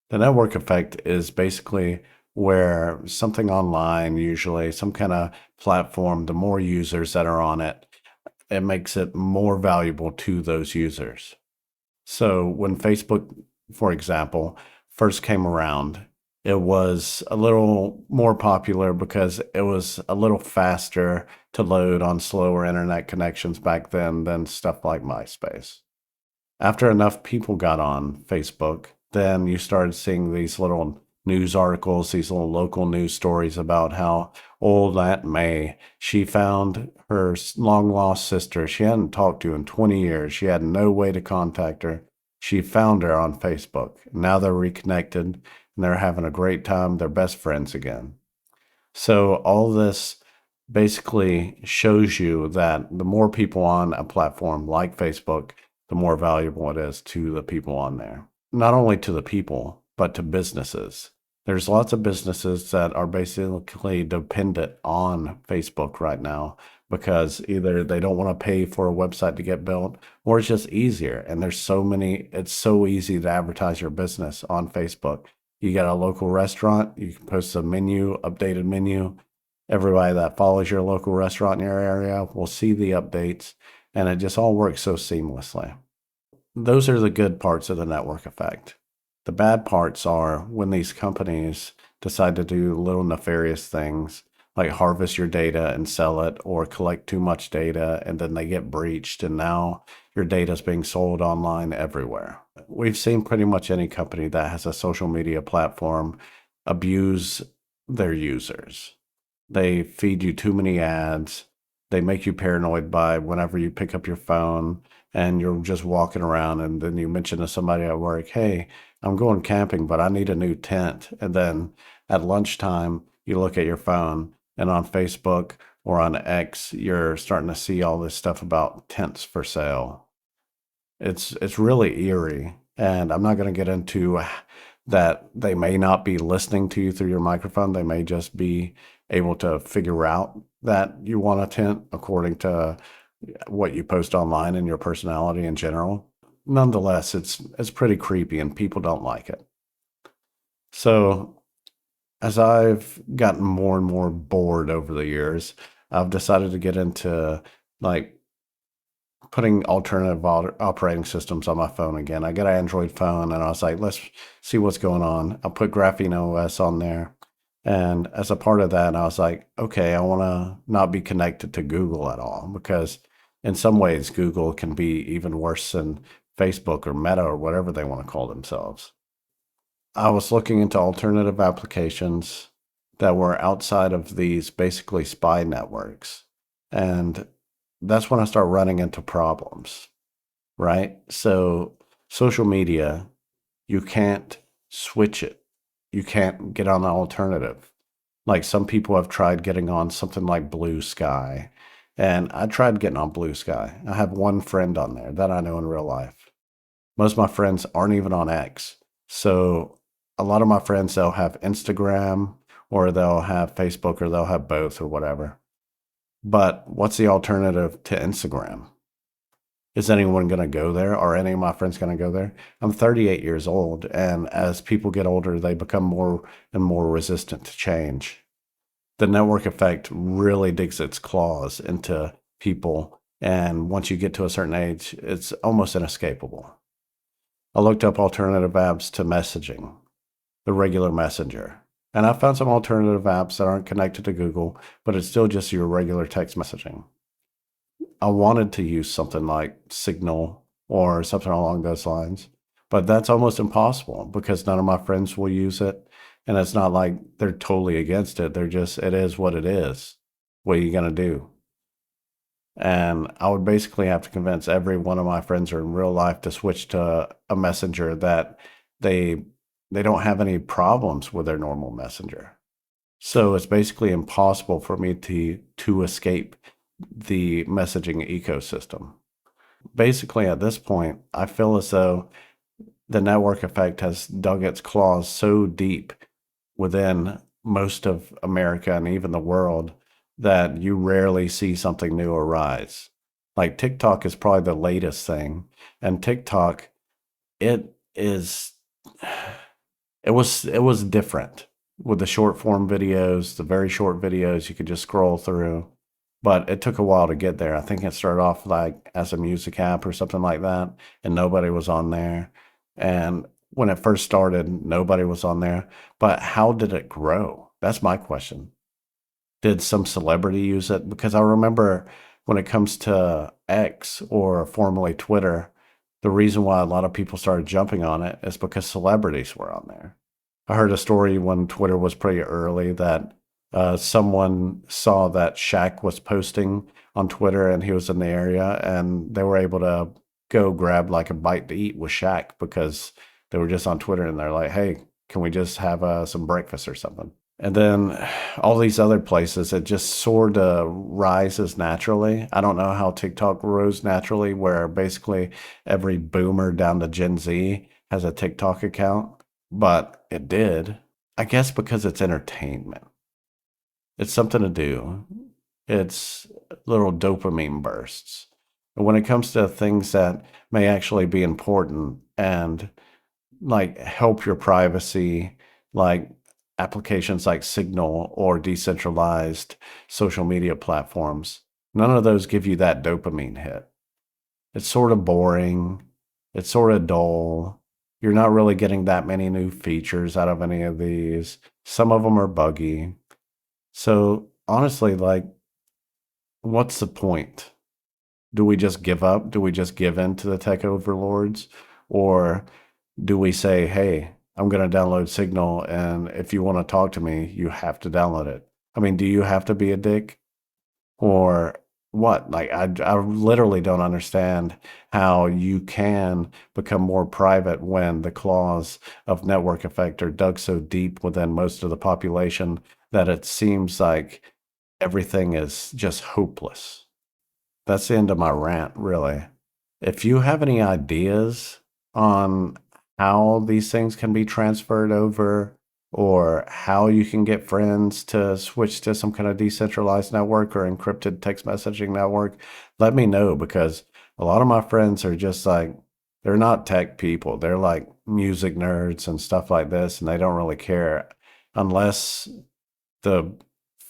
The network effect is basically where something online, usually some kind of platform, the more users that are on it, it makes it more valuable to those users. So when Facebook, for example, first came around, it was a little more popular because it was a little faster to load on slower internet connections back then than stuff like MySpace. After enough people got on Facebook, then you started seeing these little news articles, these little local news stories about how old Aunt May, she found her long lost sister she hadn't talked to in 20 years. She had no way to contact her. She found her on Facebook. Now they're reconnected and they're having a great time. They're best friends again. So all this basically shows you that the more people on a platform like Facebook, the more valuable it is to the people on there. Not only to the people, but to businesses. There's lots of businesses that are basically dependent on Facebook right now because either they don't want to pay for a website to get built or it's just easier. And there's so many, it's so easy to advertise your business on Facebook. You got a local restaurant, you can post a menu, updated menu. Everybody that follows your local restaurant in your area will see the updates, and it just all works so seamlessly. Those are the good parts of the network effect. The bad parts are when these companies decide to do little nefarious things like harvest your data and sell it or collect too much data and then they get breached and now your data is being sold online everywhere. We've seen pretty much any company that has a social media platform abuse their users. They feed you too many ads. They make you paranoid by whenever you pick up your phone and you're just walking around and then you mention to somebody at work, hey, I'm going camping, but I need a new tent. And then at lunchtime, you look at your phone and on Facebook or on X, you're starting to see all this stuff about tents for sale. It's really eerie. And I'm not going to get into that they may not be listening to you through your microphone. They may just be able to figure out that you want a tent according to what you post online and your personality in general. Nonetheless, it's pretty creepy and people don't like it. So as I've gotten more and more bored over the years, I've decided to get into like putting alternative operating systems on my phone again. I got an Android phone and I was like, let's see what's going on. I'll put Graphene OS on there. And as a part of that, I was like, okay, I want to not be connected to Google at all because in some ways, Google can be even worse than Facebook or Meta or whatever they want to call themselves. I was looking into alternative applications that were outside of these basically spy networks. And that's when I start running into problems, right? So, social media, you can't switch it, you can't get on an alternative. Like some people have tried getting on something like Blue Sky, and I tried getting on Blue Sky. I have one friend on there that I know in real life. Most of my friends aren't even on X. So a lot of my friends, they'll have Instagram or they'll have Facebook or they'll have both or whatever. But what's the alternative to Instagram? Is anyone going to go there? Are any of my friends going to go there? I'm 38 years old, and as people get older, they become more and more resistant to change. The network effect really digs its claws into people, and once you get to a certain age, it's almost inescapable. I looked up alternative apps to messaging, the regular messenger. And I found some alternative apps that aren't connected to Google, but it's still just your regular text messaging. I wanted to use something like Signal or something along those lines, but that's almost impossible because none of my friends will use it. And it's not like they're totally against it. They're just, it is what it is. What are you going to do? And I would basically have to convince every one of my friends or in real life to switch to a messenger that they they don't have any problems with their normal messenger. So it's basically impossible for me to escape the messaging ecosystem. Basically, at this point, I feel as though the network effect has dug its claws so deep within most of America and even the world that you rarely see something new arise. Like TikTok is probably the latest thing, and TikTok, it is it was different with the short form videos, the very short videos you could just scroll through. But it took a while to get there. I think it started off like as a music app or something like that, and nobody was on there. And when it first started, nobody was on there. But how did it grow? That's my question. Did some celebrity use it? Because I remember when it comes to X or formerly Twitter, the reason why a lot of people started jumping on it is because celebrities were on there. I heard a story when Twitter was pretty early that someone saw that Shaq was posting on Twitter and he was in the area, and they were able to go grab like a bite to eat with Shaq because they were just on Twitter and they're like, hey, can we just have some breakfast or something? And then all these other places, it just sort of rises naturally. I don't know how TikTok rose naturally, where basically every boomer down to Gen Z has a TikTok account, but it did. I guess because it's entertainment. It's something to do. It's little dopamine bursts. And when it comes to things that may actually be important and like help your privacy, like applications like Signal or decentralized social media platforms, none of those give you that dopamine hit. It's sort of boring. It's sort of dull. You're not really getting that many new features out of any of these. Some of them are buggy. So honestly, like, what's the point? Do we just give up? Do we just give in to the tech overlords? Or do we say, hey, I'm going to download Signal, and if you want to talk to me, you have to download it? I mean, do you have to be a dick? Or what? Like, I literally don't understand how you can become more private when the claws of network effect are dug so deep within most of the population that it seems like everything is just hopeless. That's the end of my rant, really. If you have any ideas on how these things can be transferred over or how you can get friends to switch to some kind of decentralized network or encrypted text messaging network, let me know, because a lot of my friends are just like, they're not tech people. They're like music nerds and stuff like this, and they don't really care unless the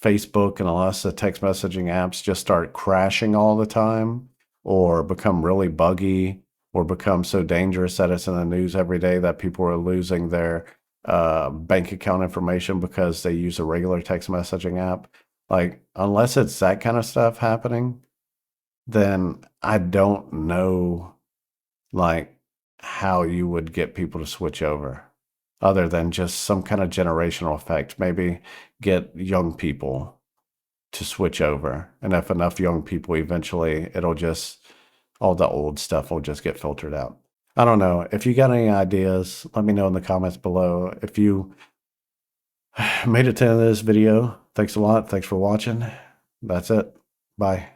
Facebook and unless the text messaging apps just start crashing all the time or become really buggy or become so dangerous that it's in the news every day that people are losing their bank account information because they use a regular text messaging app. Like, unless it's that kind of stuff happening, then I don't know, like, how you would get people to switch over other than just some kind of generational effect. Maybe get young people to switch over. And if enough young people, eventually it'll just, all the old stuff will just get filtered out. I don't know. If you got any ideas, let me know in the comments below. If you made it to the end of this video, thanks a lot. Thanks for watching. That's it. Bye.